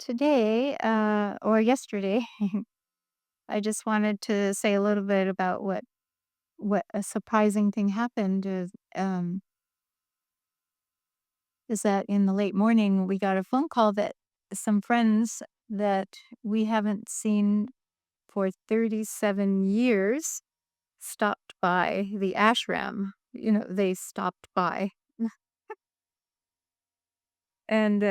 Today, or yesterday, I just wanted to say a little bit about what a surprising thing happened is that in the late morning we got a phone call that some friends that we haven't seen for 37 years stopped by the ashram. They stopped by. And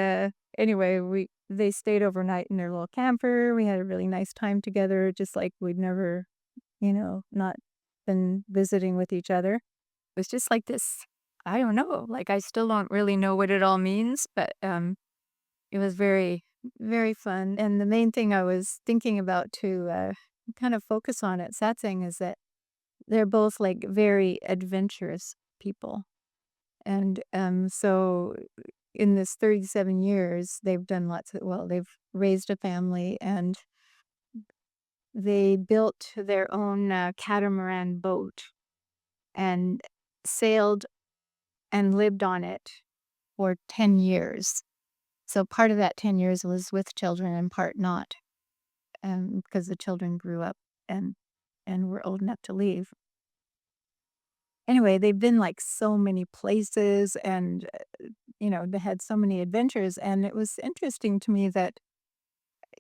anyway, we they stayed overnight in their little camper. We had a really nice time together, just like we'd never, not been visiting with each other. It was just like this. I don't know. Like I still don't really know what it all means, but it was very, very fun. And the main thing I was thinking about to kind of focus on at Satsang is that they're both like very adventurous people. And so in this 37 years, they've done they've raised a family and they built their own catamaran boat and sailed and lived on it for 10 years. So part of that 10 years was with children and part not, because the children grew up and were old enough to leave. Anyway, they've been like so many places and they had so many adventures, and it was interesting to me that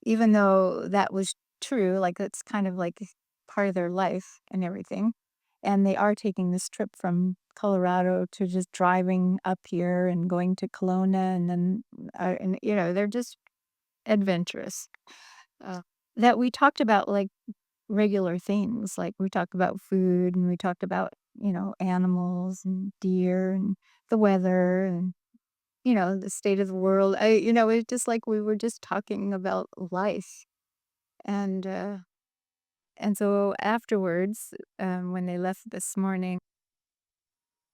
even though that was true, like, it's kind of like part of their life and everything, and they are taking this trip from Colorado to just driving up here and going to Kelowna and then, they're just adventurous. Uh, that we talked about, like, regular things, like, we talked about food and we talked about, animals and deer and the weather and the state of the world. It's just like we were just talking about life. And so afterwards, when they left this morning,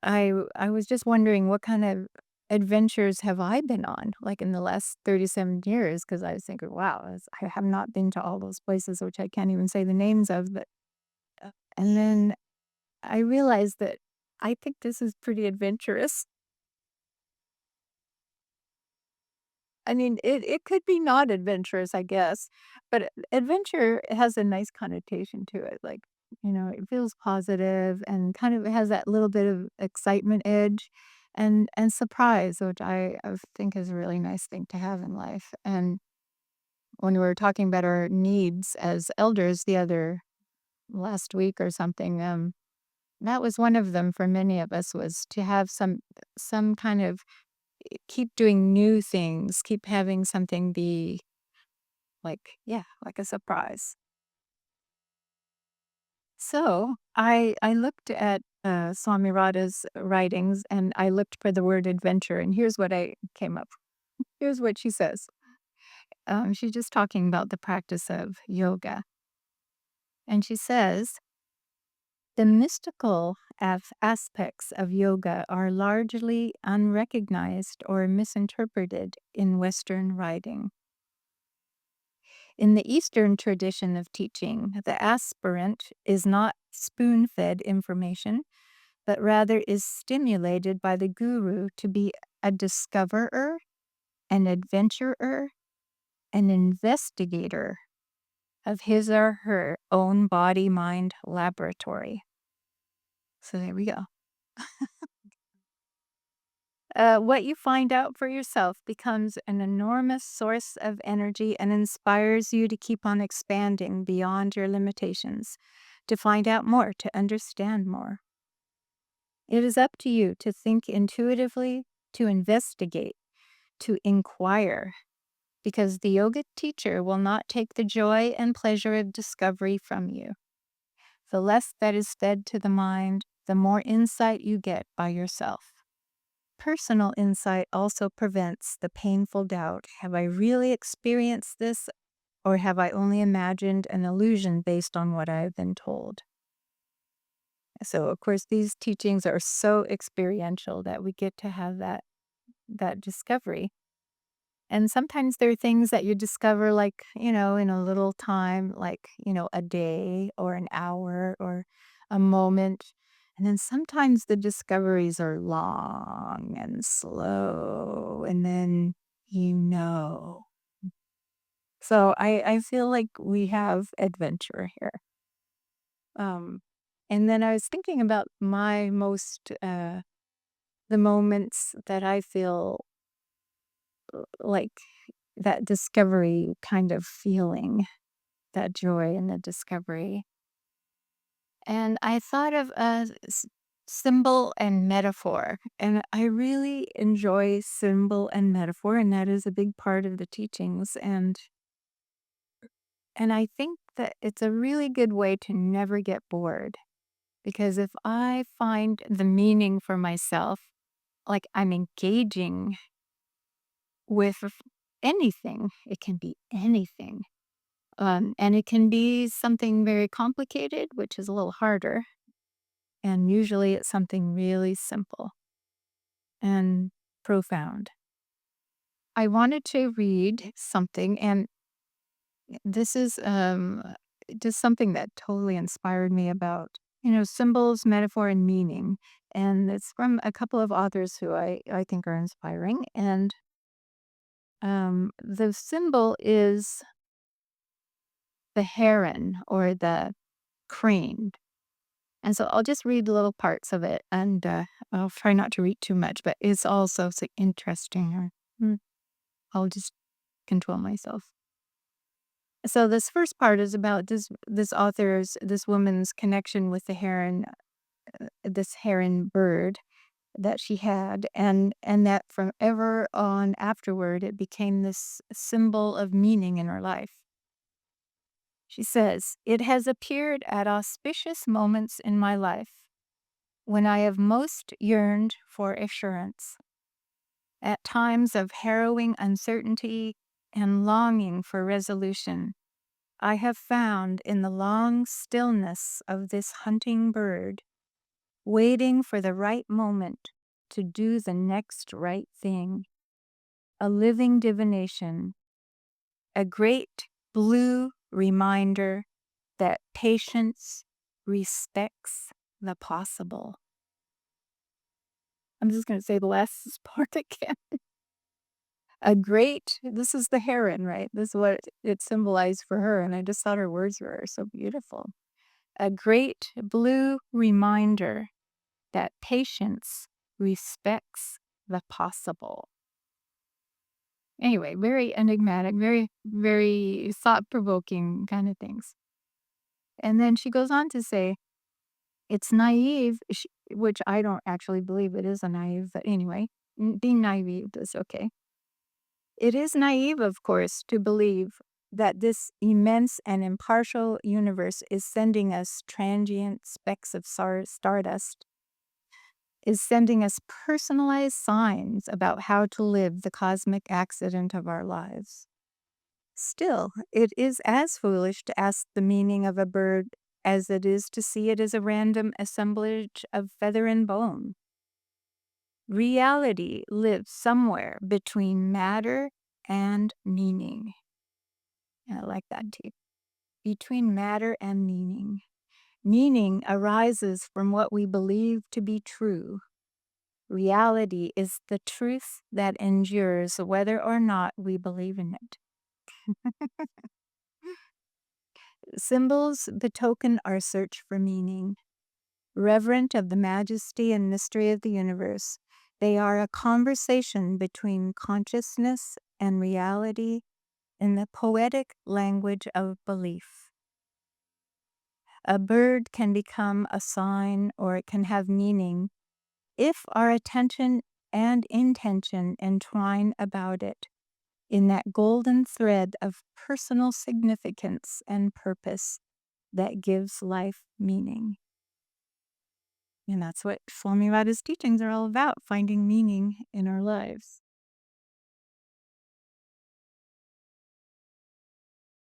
I was just wondering what kind of adventures have I been on, like in the last 37 years? Because I was thinking, wow, I have not been to all those places, which I can't even say the names of. But and then I realized that I think this is pretty adventurous. I mean, it could be not adventurous, I guess, but adventure has a nice connotation to it, like, it feels positive and kind of has that little bit of excitement edge and surprise, which I think is a really nice thing to have in life, and when we were talking about our needs as elders the other last week or something, that was one of them for many of us was to have some kind of keep doing new things, keep having something be like, yeah, like a surprise. So I looked at Swami Radha's writings and I looked for the word adventure, and here's what I came up. Here's what she says. She's just talking about the practice of yoga, and she says the mystical aspects of yoga are largely unrecognized or misinterpreted in Western writing. In the Eastern tradition of teaching, the aspirant is not spoon fed information, but rather is stimulated by the guru to be a discoverer, an adventurer, an investigator of his or her own body mind laboratory. So there we go. What you find out for yourself becomes an enormous source of energy and inspires you to keep on expanding beyond your limitations, to find out more, to understand more. It is up to you to think intuitively, to investigate, to inquire, because the yoga teacher will not take the joy and pleasure of discovery from you. The less that is fed to the mind, the more insight you get by yourself. Personal insight also prevents the painful doubt, have I really experienced this, or have I only imagined an illusion based on what I have been told? So, of course, these teachings are so experiential that we get to have that discovery. And sometimes there are things that you discover like, in a little time, like, a day or an hour or a moment. And then sometimes the discoveries are long and slow, and then you know. So I feel like we have adventure here. Um, and then I was thinking about my most the moments that I feel like that discovery kind of feeling, that joy in the discovery. And I thought of symbol and metaphor. And I really enjoy symbol and metaphor, and that is a big part of the teachings. And I think that it's a really good way to never get bored. Because if I find the meaning for myself, like I'm engaging with anything, it can be anything. And it can be something very complicated, which is a little harder. And usually it's something really simple and profound. I wanted to read something, and this is just something that totally inspired me about, symbols, metaphor, and meaning. And it's from a couple of authors who I think are inspiring. And the symbol is the heron or the crane. And so I'll just read little parts of it, and I'll try not to read too much, but it's also so interesting. I'll just control myself. So this first part is about this woman's connection with the heron, this heron bird that she had, and that from ever on afterward it became this symbol of meaning in her life. She says, "It has appeared at auspicious moments in my life when I have most yearned for assurance, at times of harrowing uncertainty and longing for resolution. I have found in the long stillness of this hunting bird, waiting for the right moment to do the next right thing, a living divination, a great blue reminder that patience respects the possible." I'm just going to say the last part again. This is the heron, right? This is what it symbolized for her. And I just thought her words were so beautiful. A great blue reminder that patience respects the possible. Anyway, very enigmatic, very, very thought provoking kind of things. And then she goes on to say, it's naive, which I don't actually believe it is a naive, but anyway, being naive is okay. It is naive, of course, to believe that this immense and impartial universe is sending us transient specks of stardust, is sending us personalized signs about how to live the cosmic accident of our lives. Still, it is as foolish to ask the meaning of a bird as it is to see it as a random assemblage of feather and bone. Reality lives somewhere between matter and meaning. And I like that too. Between matter and meaning. Meaning arises from what we believe to be true. Reality is the truth that endures whether or not we believe in it. Symbols betoken our search for meaning. Reverent of the majesty and mystery of the universe, they are a conversation between consciousness and reality in the poetic language of belief. A bird can become a sign or it can have meaning if our attention and intention entwine about it in that golden thread of personal significance and purpose that gives life meaning. And that's what Swami Radha's teachings are all about, finding meaning in our lives.